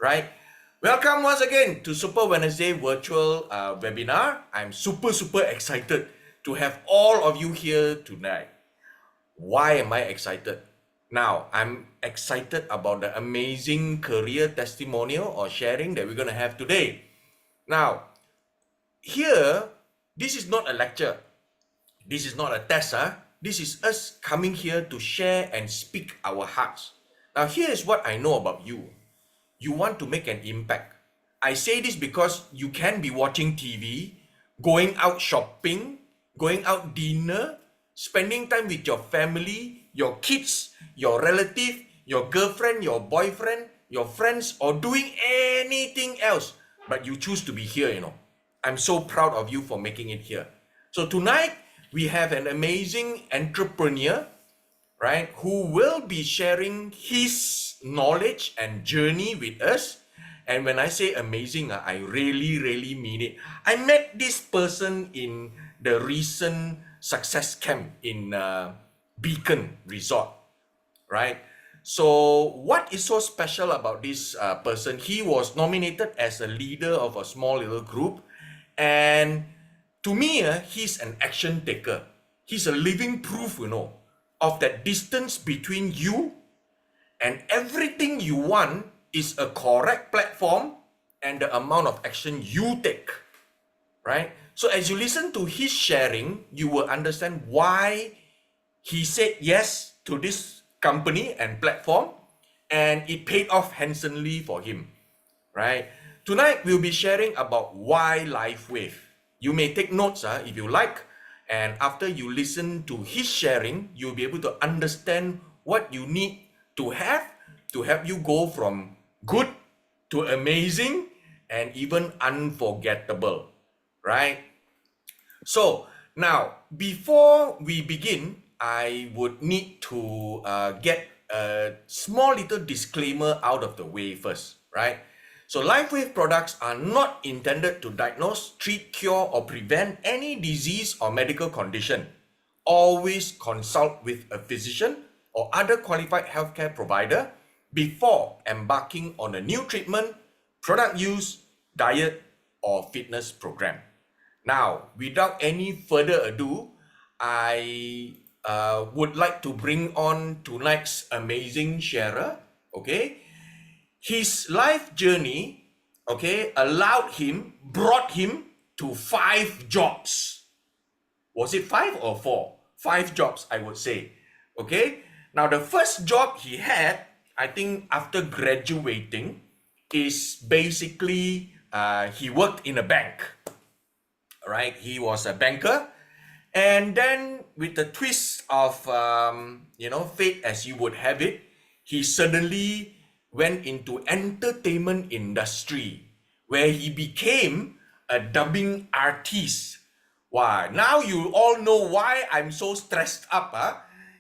right? Welcome once again to Super Wednesday virtual webinar. I'm super excited to have all of you here tonight. Why am I excited? Now, I'm excited about the amazing career testimonial or sharing that we're going to have today. Now, here, this is not a lecture. This is not a test. This is us coming here to share and speak our hearts. Now, here's what I know about you. You want to make an impact. I say this because you can be watching TV, going out shopping, going out dinner, spending time with your family, your kids, your relative, your girlfriend, your boyfriend, your friends, or doing anything else. But you choose to be here, you know. I'm so proud of you for making it here. So tonight, we have an amazing entrepreneur, right, who will be sharing his knowledge and journey with us. And when I say amazing, I really mean it. I met this person in the recent success camp in Beacon Resort, right? So what is so special about this person? He was nominated as a leader of a small little group, and to me, he's an action taker. He's a living proof, you know, of that distance between you and everything you want is a correct platform and the amount of action you take, right? So as you listen to his sharing, you will understand why he said yes to this company and platform, and it paid off handsomely for him, right? Tonight, we'll be sharing about why Lifewave. You may take notes if you like, and after you listen to his sharing, you'll be able to understand what you need to have to help you go from good to amazing and even unforgettable, right? So now, before we begin, I would need to get a small little disclaimer out of the way first, right? So Lifewave products are not intended to diagnose, treat, cure, or prevent any disease or medical condition. Always consult with a physician or other qualified healthcare provider before embarking on a new treatment, product use, diet, or fitness program. Now, without any further ado, I would like to bring on tonight's amazing sharer, okay? His life journey, okay, brought him to 5 jobs. Was it 5 or 4? 5 jobs, I would say, okay? Now, the first job he had, I think after graduating, is basically, he worked in a bank, right? He was a banker. And then with the twist of, fate as you would have it, he suddenly went into entertainment industry where he became a dubbing artist. Wow, now you all know why I'm so stressed up.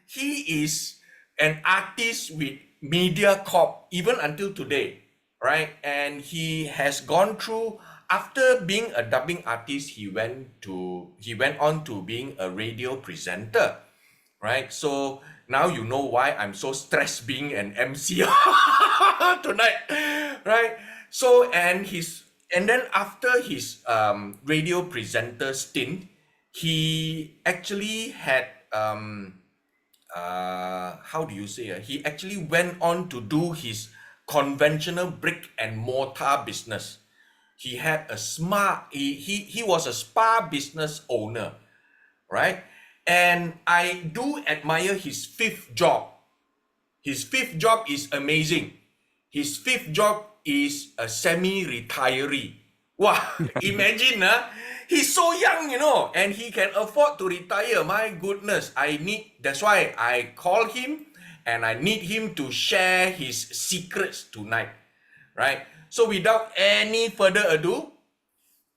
He is an artist with MediaCorp even until today, right? And he has gone through, after being a dubbing artist, he went on to being a radio presenter, right? So now you know why I'm so stressed being an MC tonight, right? So and then after his radio presenter stint, he actually had he actually went on to do his conventional brick and mortar business. He had a he was a spa business owner, right? And I do admire his 5th job. His 5th job is amazing. His 5th job is a semi-retiree. Wow, imagine, he's so young, you know, and he can afford to retire. My goodness, that's why I call him and I need him to share his secrets tonight, right? So without any further ado,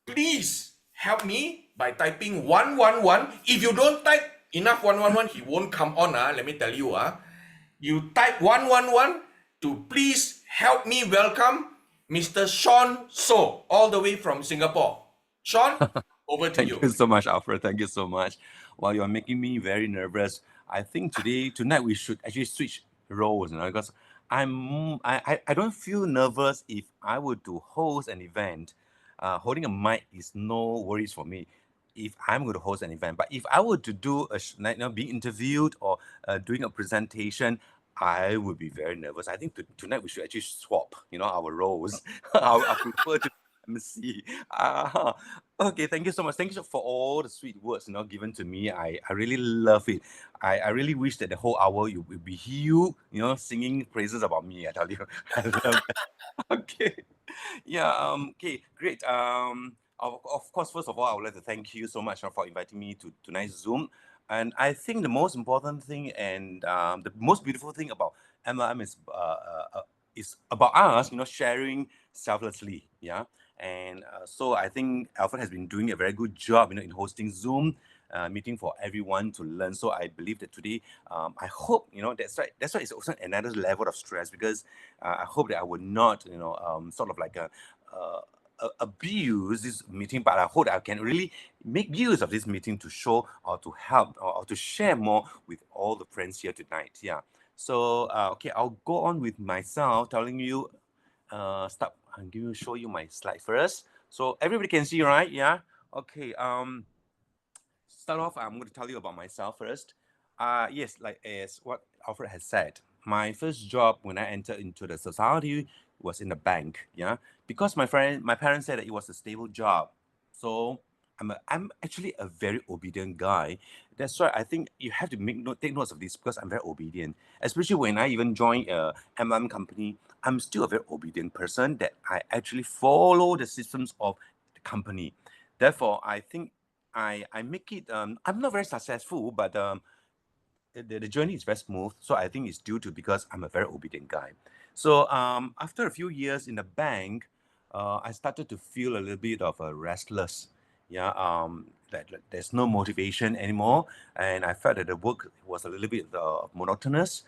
please help me by typing 111. If you don't type enough 111, he won't come on. Let me tell you. You type 111 to please help me welcome Mr. Sean So, all the way from Singapore. Sean, over to you. Thank you so much, Alfred. Thank you so much. Well, you're making me very nervous. I think tonight we should actually switch roles, because I don't feel nervous if I were to host an event. Holding a mic is no worries for me if I'm going to host an event. But if I were to do being interviewed or doing a presentation, I would be very nervous. I think tonight we should actually swap, our roles. I prefer to MC. Okay, thank you so much. Thank you for all the sweet words, given to me. I really love it. I really wish that the whole hour you would be you, singing praises about me. I tell you, I love that. Okay. Yeah. Okay. Great. Of course, first of all, I would like to thank you so much for inviting me to tonight's Zoom. And I think the most important thing and the most beautiful thing about MLM is about us, sharing selflessly. Yeah. And so I think Alfred has been doing a very good job, in hosting Zoom meeting for everyone to learn. So I believe that today, I hope, that's right. That's why it's also another level of stress, because I hope that I would not, sort of like abuse this meeting, but I hope that I can really make use of this meeting to show or to help or to share more with all the friends here tonight. Yeah. So okay, I'll go on with myself telling you. Stop. I'm going to show you my slide first, so everybody can see, right? Yeah. Okay. Start off, I'm going to tell you about myself first. Yes, like as what Alfred has said, my first job when I entered into the society was in the bank. Yeah, because my parents said that it was a stable job, so I'm actually a very obedient guy. That's why I think you have to take notes of this, because I'm very obedient. Especially when I even joined a MM company, I'm still a very obedient person. That I actually follow the systems of the company. Therefore, I think I make it. I'm not very successful, but the journey is very smooth. So I think it's due to because I'm a very obedient guy. So after a few years in the bank, I started to feel a little bit of a restless. Yeah, that there's no motivation anymore, and I felt that the work was a little bit monotonous,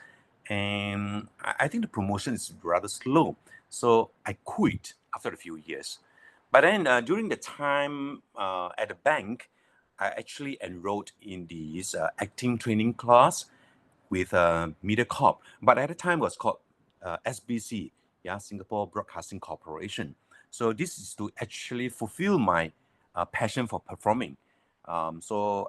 and I think the promotion is rather slow. So I quit after a few years. But then during the time at the bank, I actually enrolled in this acting training class with MediaCorp, but at the time it was called SBC, yeah, Singapore Broadcasting Corporation. So this is to actually fulfill my passion for performing. So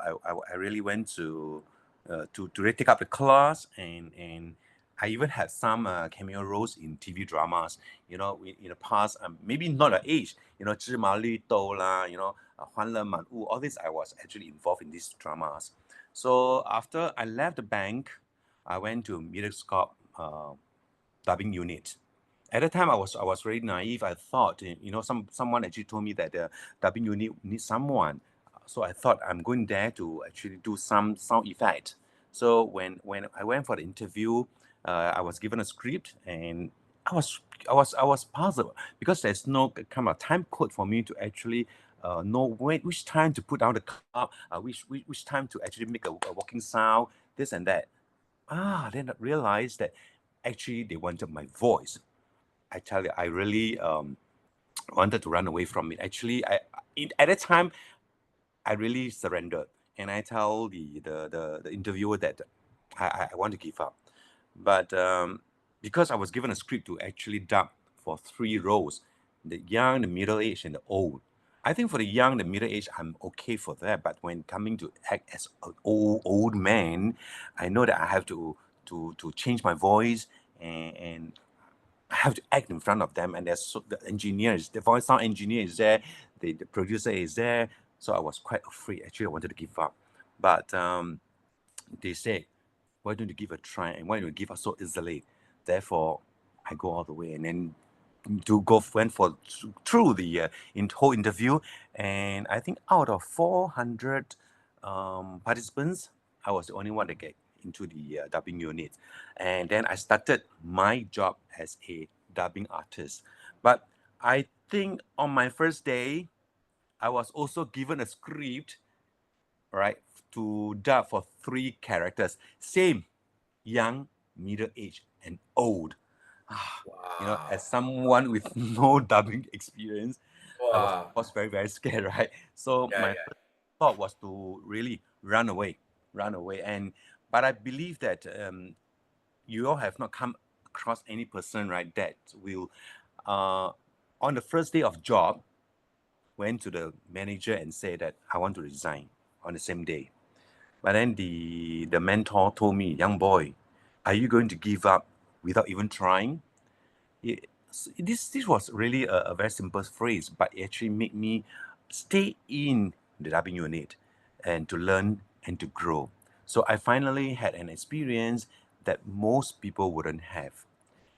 I really went to really take up the class, and I even had some cameo roles in TV dramas. In the past, maybe not at age, 芝麻绿豆啦, 欢乐满屋, all this I was actually involved in these dramas. So after I left the bank, I went to MediaCorp dubbing unit. At the time, I was very naive. I thought, someone actually told me that the dubbing unit needs someone. So I thought I'm going there to actually do some sound effect. So when I went for the interview, I was given a script, and I was puzzled, because there's no kind of time code for me to actually know which time to put down the car, which time to actually make a walking sound, this and that. Then I realized that actually they wanted my voice. I tell you, I really wanted to run away from it. Actually, at that time, I really surrendered, and I tell the interviewer that I want to give up. But because I was given a script to actually dub for 3 roles, the young, the middle age, and the old. I think for the young, the middle age, I'm okay for that. But when coming to act as an old man, I know that I have to change my voice, and I have to act in front of them. And there's the engineers, the voice sound engineer is there, the producer is there. So I was quite afraid. Actually, I wanted to give up. But they said, why don't you give a try, and why don't you give up so easily? Therefore, I go all the way, and then went for through the whole interview, and I think out of 400 participants, I was the only one that get into the dubbing unit, and then I started my job as a dubbing artist. But I think on my first day, I was also given a script, right, to dub for 3 characters, same, young, middle age, and old. As someone with no dubbing experience, I was, Wow. of course, very, very scared, right? So Yeah, my first thought was to really run away. But I believe that you all have not come across any person, right, that will, on the first day of job, went to the manager and said that I want to resign on the same day. But then the mentor told me, young boy, are you going to give up without even trying? This was really a very simple phrase, but it actually made me stay in the dubbing unit and to learn and to grow. So I finally had an experience that most people wouldn't have.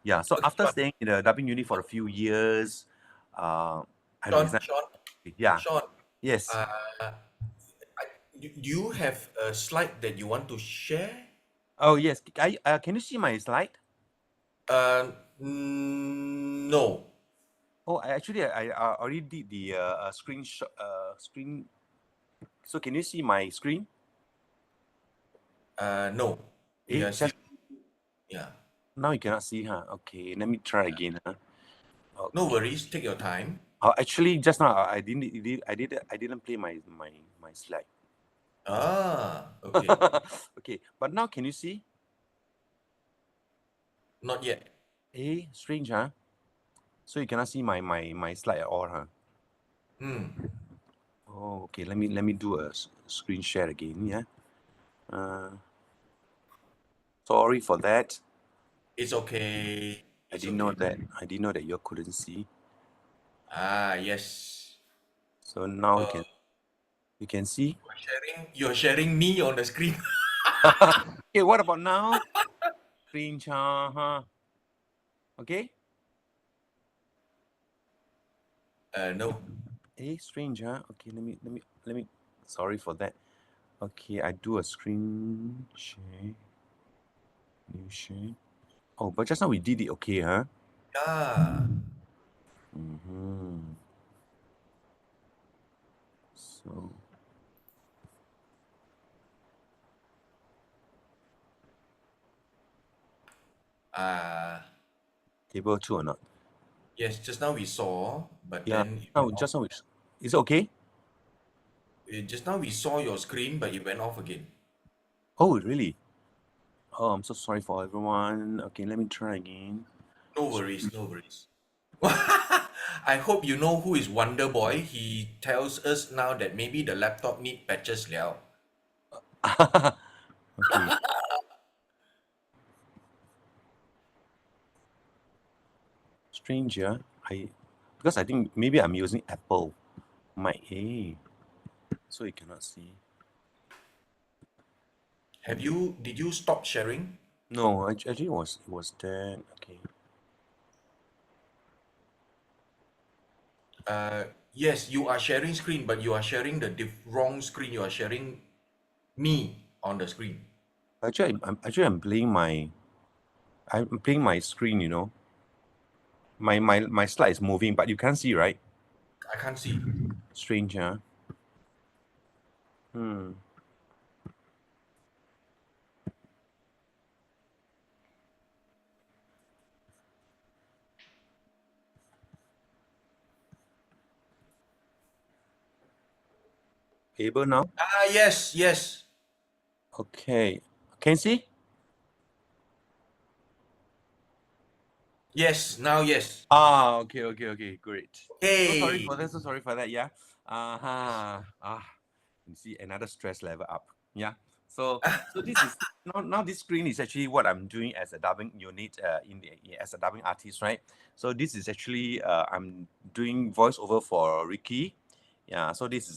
Yeah, so after staying in the dubbing unit for a few years, I resigned. Sean, Yeah. Sean, Yes. do you have a slide that you want to share? Oh yes. Can you see my slide? No. Oh, I already did the screenshot. Screen. So can you see my screen? No. Yes. Just Yeah. now you cannot see, huh? Okay, let me try again, huh? No worries. Take your time. Actually, just now I didn't play my slide. Okay. Okay, but now can you see? Not yet. Strange, huh? So you cannot see my slide at all, huh? Oh, okay. Let me do a screen share again. Yeah. Sorry for that. It's okay. I didn't know that you couldn't see. Yes. So now you can see. You're sharing me on the screen. Okay, what about now? Screen share, huh? Okay. No. Strange, huh? Okay, let me. Sorry for that. Okay, I do a screen share. New share. Oh, but just now we did it. Okay, huh? Yeah. So. Able to or not? Yes, just now we saw, but Yeah. then Just now is it okay? just now we saw your screen, but it went off again. Oh, really? Oh, I'm so sorry for everyone. Okay, let me try again. No worries, no worries. I hope you know who is Wonder Boy. He tells us now that maybe the laptop need patches liao. Okay. Strange, yeah. Because I think maybe I'm using Apple. So you cannot see. Did you stop sharing? No, actually it was there. Okay. Yes, you are sharing screen, but you are sharing the wrong screen. You are sharing me on the screen. Actually, I'm playing my screen. You know, my slide is moving, but you can't see, right? I can't see. Strange, huh? Able now? Yes, yes. Okay. Can you see? Yes, now yes. Okay, great. So sorry Hey. for that. So sorry for that. Yeah. You see another stress level up. Yeah. So this is now this screen is actually what I'm doing as a dubbing unit as a dubbing artist, right? So this is actually I'm doing voiceover for Ricky. Yeah. So this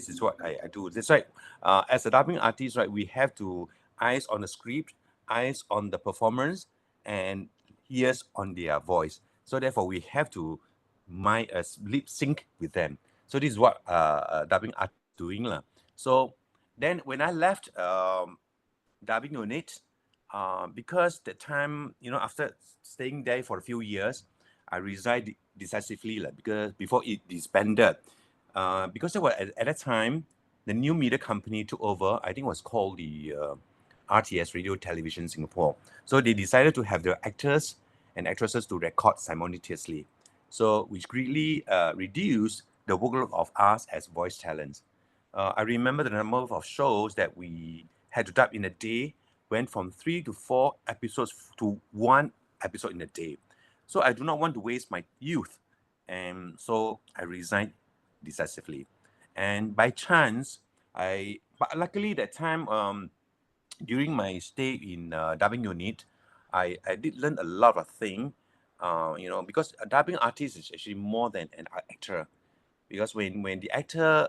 is what I do. That's right. As a dubbing artist, right, we have to eyes on the script, eyes on the performance, and ears on their voice. So therefore, we have to lip sync with them. So this is what dubbing art doing lah. So then when I left dubbing unit, because the time after staying there for a few years, I resigned decisively lah, because before it disbanded. Because at that time, the new media company took over. I think it was called the RTS Radio Television Singapore. So they decided to have the actors and actresses to record simultaneously. So which greatly reduced the workload of us as voice talents. I remember the number of shows that we had to dub in a day went from 3 to 4 episodes to 1 episode in a day. So I do not want to waste my youth. And so I resigned decisively. And by chance, but luckily that time, during my stay in dubbing unit, I did learn a lot of things, because a dubbing artist is actually more than an actor. Because when the actor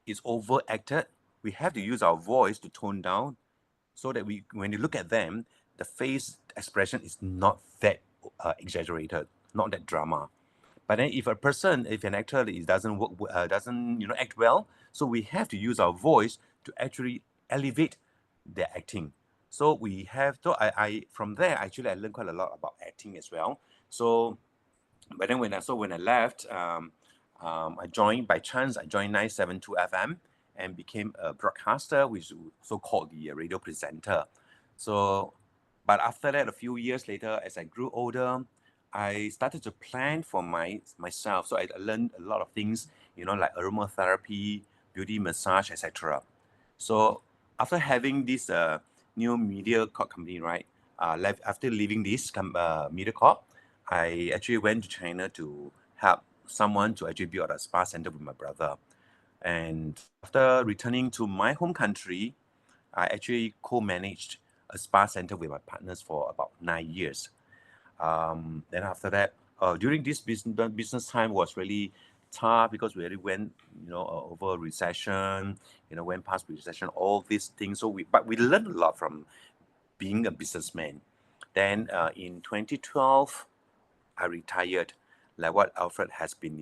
is overacted, we have to use our voice to tone down so that when you look at them, the face expression is not that exaggerated, not that drama. But then if an actor doesn't work, doesn't act well, so we have to use our voice to actually elevate their acting. So we have to. I from there actually I learned quite a lot about acting as well. So, but then when I left, I joined by chance. I joined 972 FM and became a broadcaster, which is so called the radio presenter. So, but after that, a few years later, as I grew older, I started to plan for myself. So I learned a lot of things, like aromatherapy, beauty massage, etc. So after having this new media corp company, right? After leaving this media corp, I actually went to China to help someone to actually build a spa center with my brother. And after returning to my home country, I actually co-managed a spa center with my partners for about 9 years. Then after that, during this business time was really tough because we already went, over recession, went past recession, all these things. But we learned a lot from being a businessman. Then in 2012, I retired. Like what Alfred has been,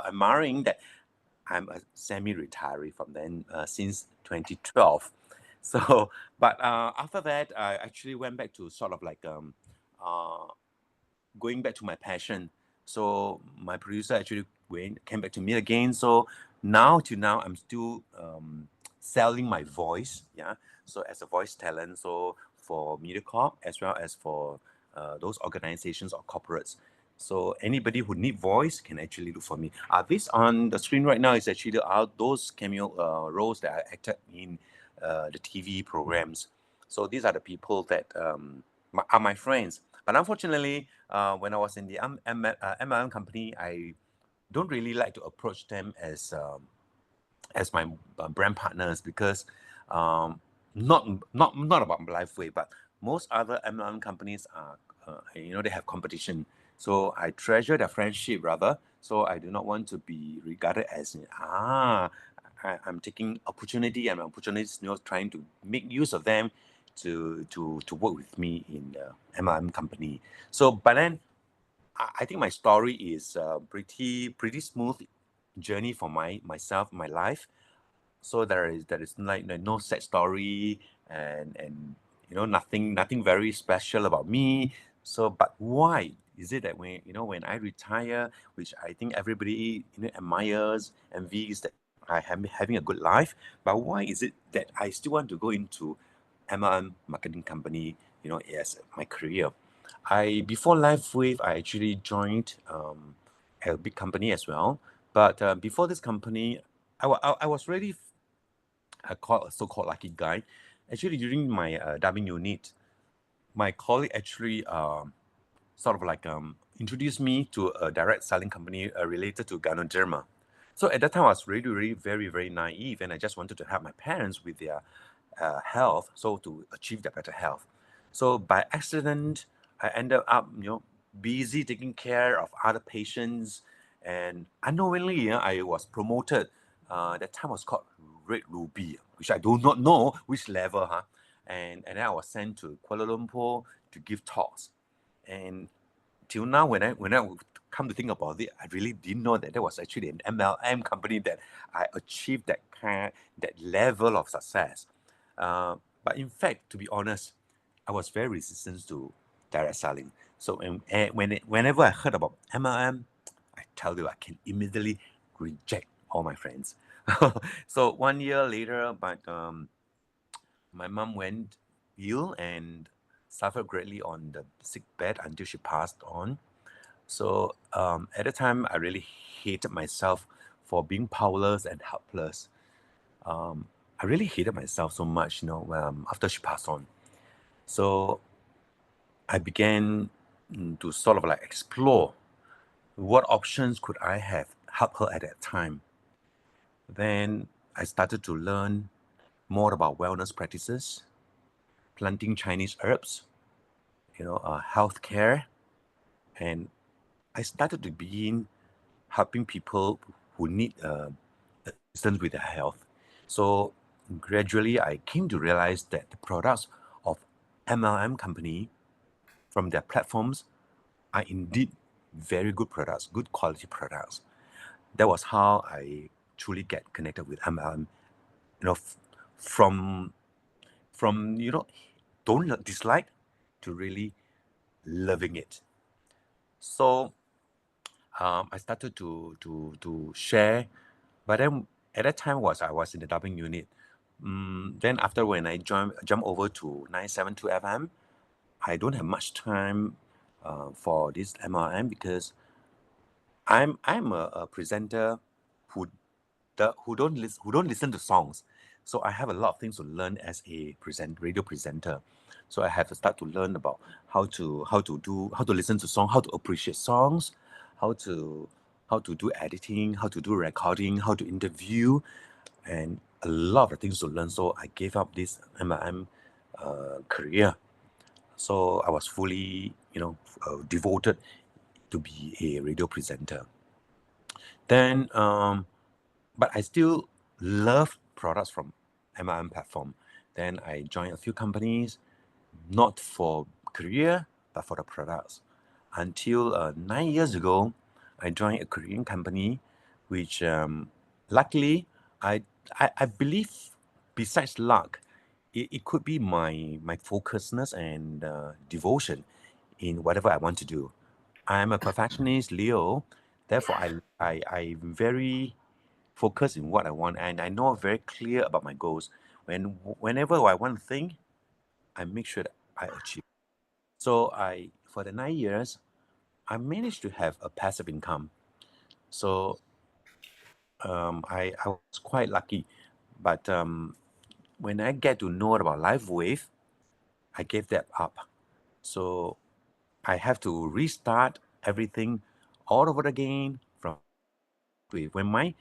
admiring that I'm a semi-retiree from then since 2012. So, but after that, I actually went back to sort of like going back to my passion. So my producer actually came back to me again. So till now, I'm still selling my voice. Yeah. So as a voice talent, so for MediaCorp as well as for those organizations or corporates. So anybody who need voice can actually look for me. This on the screen right now is actually those cameo roles that I acted in the TV programs. So these are the people that are my friends. But unfortunately, when I was in the MLM company, I don't really like to approach them as my brand partners because not about Lifewave, but most other MLM companies are they have competition. So I treasure their friendship rather. So I do not want to be regarded as I'm taking opportunity and opportunities, trying to make use of them to work with me in the MLM company. So, but then I think my story is pretty smooth journey for myself, my life. So there is like no sad story and nothing very special about me. So, but why is it that when I retire, which I think everybody admires, envies that I am having a good life, but why is it that I still want to go into MLM marketing company, as my career? Before Lifewave, I actually joined a big company as well. But before this company, I was really called a so-called lucky guy. Actually, during my dubbing unit, my colleague actually sort of like introduced me to a direct selling company related to Ganoderma. So at that time, I was really, really very, very naive, and I just wanted to help my parents with their health, so to achieve their better health. So by accident, I ended up, busy taking care of other patients, and unknowingly, I was promoted. That time was called Red Ruby, which I do not know which level, huh? And then I was sent to Kuala Lumpur to give talks. And till now, when I come to think about it, I really didn't know that there was actually an MLM company that I achieved that level of success. But in fact, to be honest, I was very resistant to direct selling. So whenever I heard about MLM, I tell you, I can immediately reject all my friends. So 1 year later, but my mom went ill and suffered greatly on the sick bed until she passed on. So at the time, I really hated myself for being powerless and helpless. I really hated myself so much, after she passed on. So I began to sort of like explore what options could I have helped her at that time. Then I started to learn more about wellness practices, planting Chinese herbs, healthcare, and I started to begin helping people who need assistance with their health. So gradually, I came to realize that the products of MLM company from their platforms are indeed very good products, good quality products. That was how I truly get connected with MLM. From don't dislike to really loving it. So I started to share, but then at that time I was in the dubbing unit. Then after when I jump over to 972 FM, I don't have much time for this MLM because I'm a presenter who don't listen to songs. So I have a lot of things to learn as a radio presenter. So I have to start to learn about how to listen to songs, how to appreciate songs, how to do editing, how to do recording, how to interview, and a lot of things to learn. So I gave up this MLM career. So I was fully devoted to be a radio presenter. Then but I still love products from MLM platform. Then I joined a few companies, not for career, but for the products. Until 9 years ago, I joined a Korean company, which luckily, I believe besides luck, it could be my focusedness and devotion in whatever I want to do. I'm a perfectionist, Leo. Therefore, I'm very focused in what I want, and I know very clear about my goals. Whenever I want a thing, I make sure that I achieve. So for the 9 years, I managed to have a passive income. So I was quite lucky. But when I get to know about Lifewave, I gave that up. So I have to restart everything all over again from when my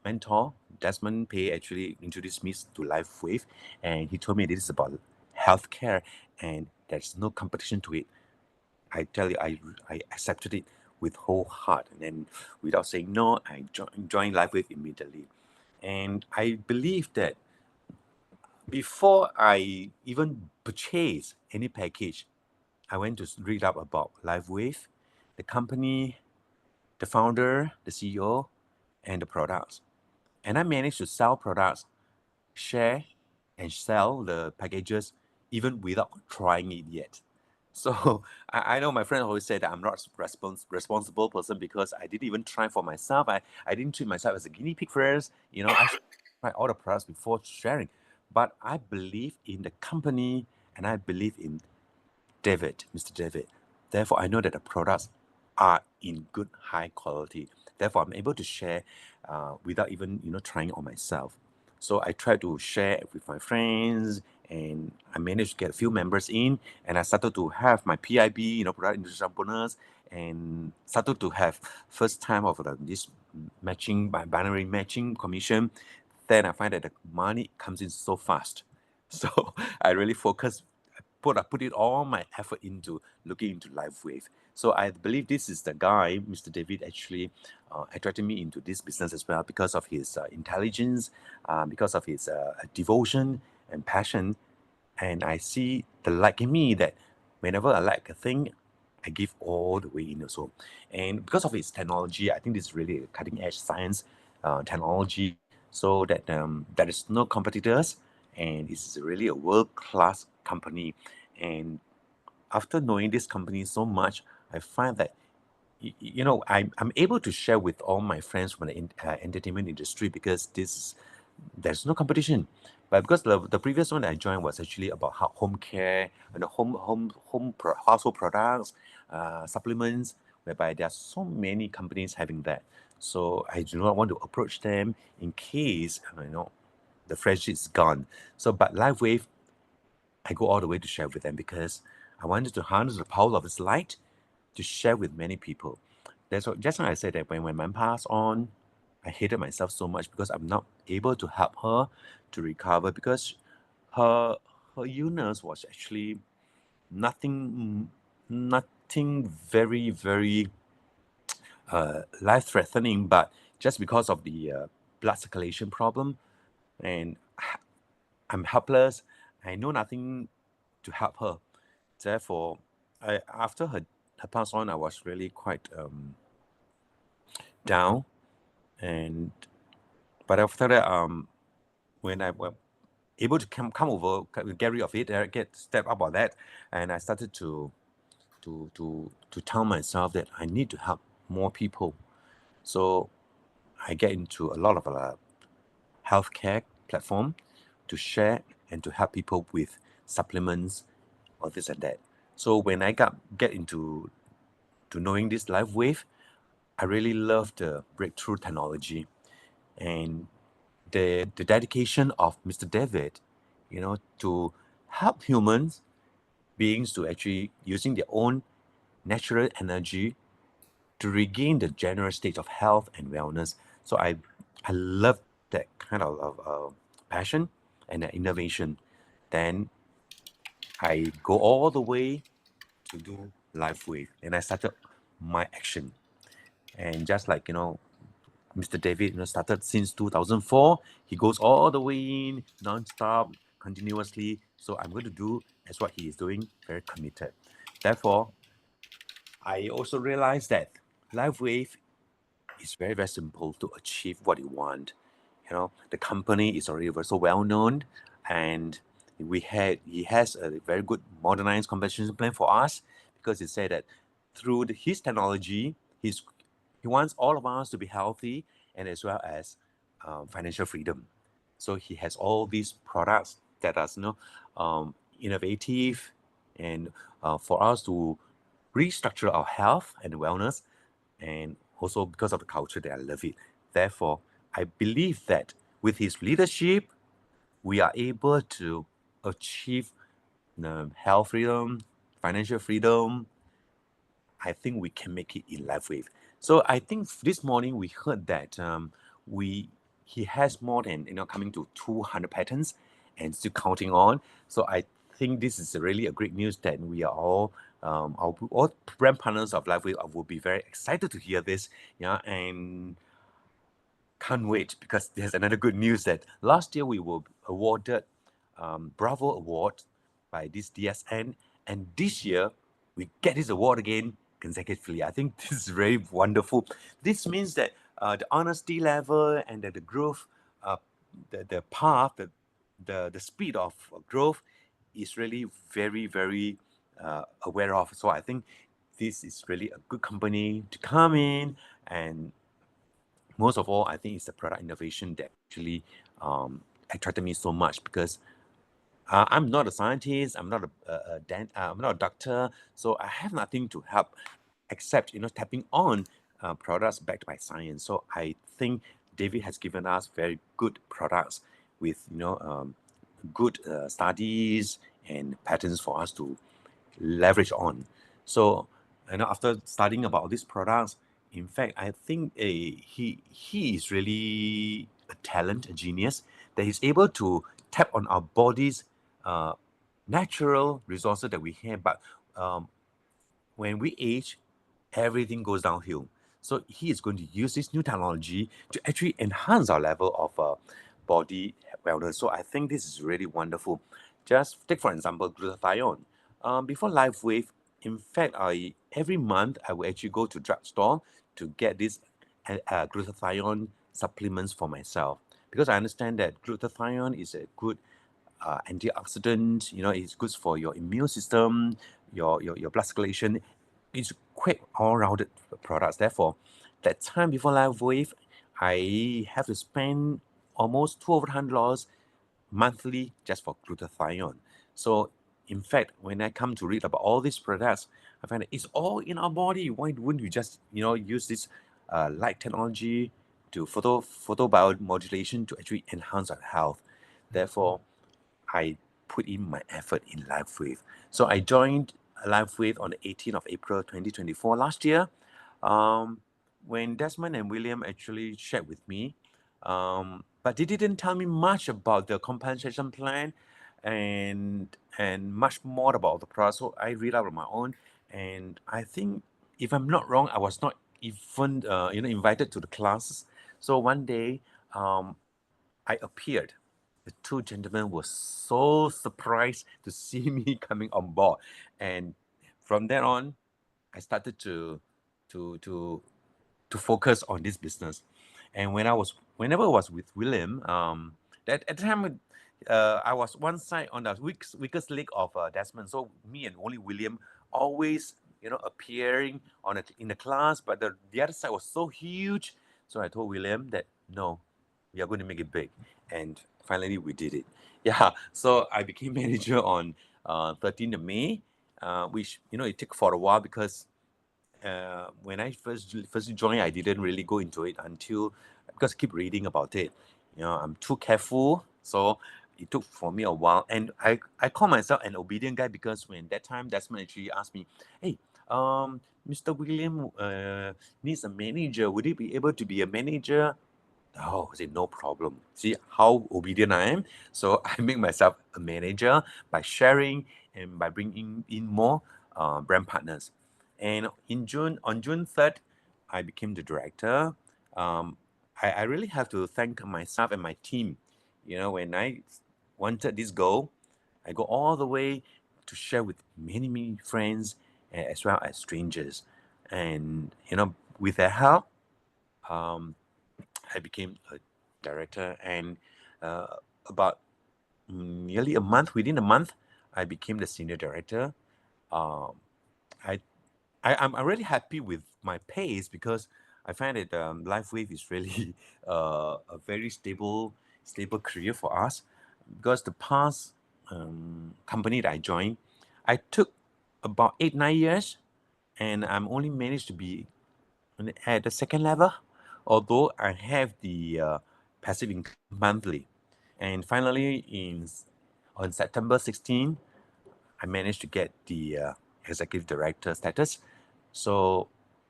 mentor Desmond Pay actually introduced me to Lifewave, and he told me this is about healthcare and there's no competition to it. I tell you, I accepted it with whole heart, and then without saying no, I joined Lifewave immediately. And I believe that before I even purchase any package, I went to read up about Lifewave, the company, the founder, the CEO, and the products. And I managed to sell products, share, and sell the packages even without trying it yet. So I know my friend always said that I'm not responsible person because I didn't even try for myself. I didn't treat myself as a guinea pig first. I should try all the products before sharing. But I believe in the company and I believe in Mr. David. Therefore, I know that the products are in good, high quality. Therefore, I'm able to share without even trying on myself. So I try to share with my friends, and I managed to get a few members in, and I started to have my PIB, product introduction bonus, and started to have first time of this matching by binary matching commission. Then I find that the money comes in so fast. So I really put it all my effort into looking into Lifewave. So I believe this is the guy, Mr. David, actually attracted me into this business as well because of his intelligence, because of his devotion and passion. And I see the like in me that whenever I like a thing, I give all the way in also. And because of its technology, I think this is really a cutting edge science technology, so that there is no competitors, and it's really a world class company. And after knowing this company so much, I find that I'm able to share with all my friends from the entertainment industry because there's no competition. But because the previous one that I joined was actually about home care and household products, supplements, whereby there are so many companies having that. So I do not want to approach them in case the friendship is gone. So, but Lifewave, I go all the way to share with them because I wanted to harness the power of this light to share with many people. That's what, just like I said that when my mom passed on, I hated myself so much because I'm not able to help her to recover because her illness was actually nothing very life-threatening, but just because of the blood circulation problem, and I'm helpless. I know nothing to help her. Therefore, after her pass on, I was really quite down. But after that, when I was able to come over, get rid of it, get step up on that, and I started to tell myself that I need to help more people. So I get into a lot of healthcare platform to share and to help people with supplements or this and that. So when I get into knowing this Lifewave, I really love the breakthrough technology and the dedication of Mr. David, to help humans beings to actually using their own natural energy to regain the general state of health and wellness. So I love that kind of passion and innovation. Then I go all the way to do Lifewave, and I started my action. And just like Mr. David, started since 2004. He goes all the way in, non-stop, continuously. So I'm going to do as what he is doing, very committed. Therefore, I also realized that Lifewave is very, very simple to achieve what you want. The company is already so well known, and he has a very good modernized compensation plan for us because he said that through his technology, he wants all of us to be healthy and as well as financial freedom. So he has all these products that are innovative and for us to restructure our health and wellness, and also because of the culture that I love it. Therefore, I believe that with his leadership, we are able to achieve health freedom, financial freedom. I think we can make it in Lifewave. So I think this morning we heard that he has more than coming to 200 patents and still counting on. So I think this is really a great news that we are all brand partners of Lifewave will be very excited to hear this. And can't wait because there's another good news that last year we were awarded Bravo Award by this DSN, and this year we get this award again consecutively. I think this is very wonderful. This means that the honesty level and that the growth, the path, the speed of growth is really very, very aware of. So I think this is really a good company to come in, and most of all, I think it's the product innovation that actually attracted me so much because I'm not a scientist, I'm not I'm not a doctor, so I have nothing to help except tapping on products backed by science. So I think David has given us very good products with good studies and patterns for us to leverage on. So after studying about these products, in fact, I think he is really a talent, a genius, that he's able to tap on our body's natural resources that we have. But when we age, everything goes downhill. So he is going to use this new technology to actually enhance our level of body wellness. So I think this is really wonderful. Just take, for example, glutathione. Before Lifewave, in fact, every month I will actually go to drugstore to get this glutathione supplements for myself because I understand that glutathione is a good antioxidant. It's good for your immune system, your blood circulation. It's quite all-rounded products. Therefore, that time before Lifewave, I have to spend almost $200 monthly just for glutathione. So in fact, when I come to read about all these products, I find that it's all in our body. Why wouldn't you just use this light technology to photobiomodulation to actually enhance our health? Therefore, I put in my effort in Lifewave. So I joined Lifewave on the 18th of April 2024 last year. When Desmond and William actually shared with me, but they didn't tell me much about the compensation plan and much more about the product. So I read out on my own, and I think, if I'm not wrong, I was not even invited to the classes. So one day, I appeared. The two gentlemen were so surprised to see me coming on board, and from then on, I started to focus on this business. And whenever I was with William, at the time, I was one side on the weakest leg of Desmond. So me and only William always, appearing in the class, but the other side was so huge. So I told William that no, we are going to make it big, and finally we did it. Yeah. So I became manager on 13th of May, which it took for a while because when I first joined, I didn't really go into it because I keep reading about it. I'm too careful, so it took for me a while. And I call myself an obedient guy because when that time Desmond actually asked me, "Hey, Mr. William needs a manager. Would he be able to be a manager?" Oh, I said, no problem. See how obedient I am. So I make myself a manager by sharing and by bringing in more brand partners. And on June 3rd, I became the director. I really have to thank myself and my team. When I wanted this goal, I go all the way to share with many, many friends as well as strangers. And, with their help, I became a director, and about nearly within a month, I became the senior director. Um, I'm really happy with my pace because I find that Lifewave is really a very stable career for us. Because the past company that I joined, I took about 8-9 years, and I'm only managed to be at the second level, although I have the passive income monthly. And finally, on September 16, I managed to get the executive director status. So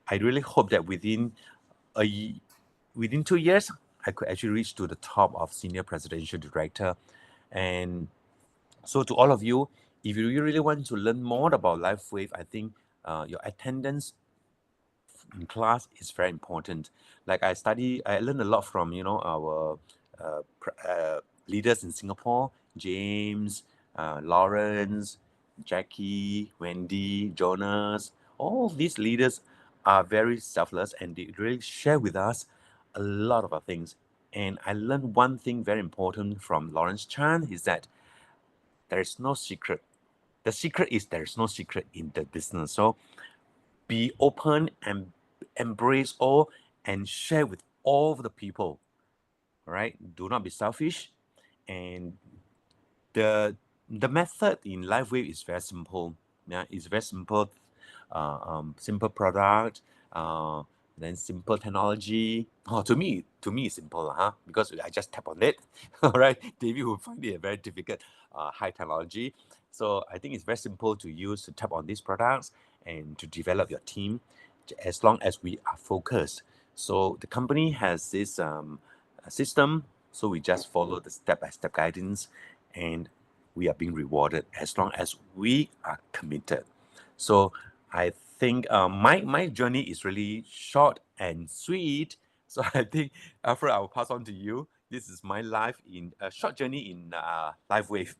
I really hope that within 2 years, I could actually reach to the top of senior presidential director. And so to all of you, if you really want to learn more about Lifewave, I think your attendance in class is very important. Like I learned a lot from our leaders in Singapore, James, Lawrence, Jackie, Wendy, Jonas. All these leaders are very selfless, and they really share with us a lot of our things. And I learned one thing very important from Lawrence Chan is that there is no secret. The secret is there is no secret in the business. So be open and embrace all and share with all the people. All right, do not be selfish. And the method in Lifewave is very simple. Yeah, it's very simple. Simple product, then simple technology. To me it's simple, because I just tap on it. All right, David will find it a very difficult, high technology. So I think it's very simple to use to tap on these products and to develop your team, as long as we are focused. So the company has this system, so we just follow the step-by-step guidance, and we are being rewarded as long as we are committed. So I think my journey is really short and sweet. So I think, Alfred, I will pass on to you. This is my life in a short journey in Lifewave.